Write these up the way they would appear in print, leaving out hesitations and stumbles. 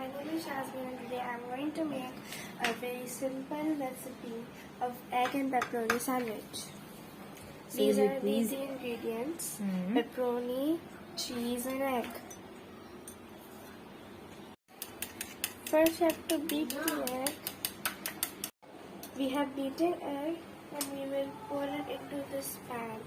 My name is Shazmeen and today I am going to make a very simple recipe of egg and pepperoni sandwich. These are the ingredients: pepperoni, cheese and egg. First you have to beat the egg. We have beaten egg and we will pour it into this pan.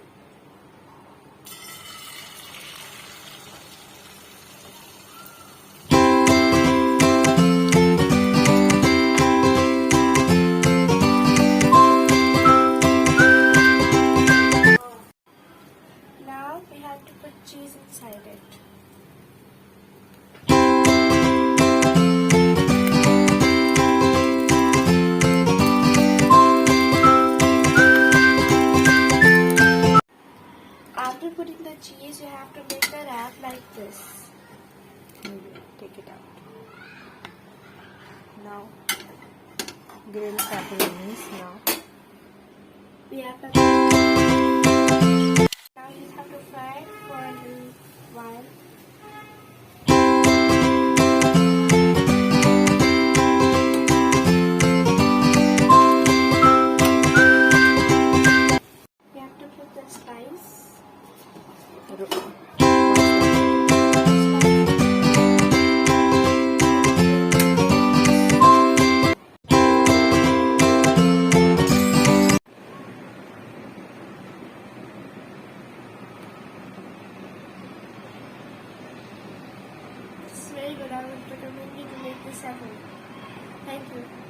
Now we have to put cheese inside it. After putting the cheese, you have to make the wrap like this. Take it out. Now, grilled pepperonis. Now, We have to now you have to fry it for a little while. You have to put the spice. It's very good. I would recommend you to make this at home. Thank you.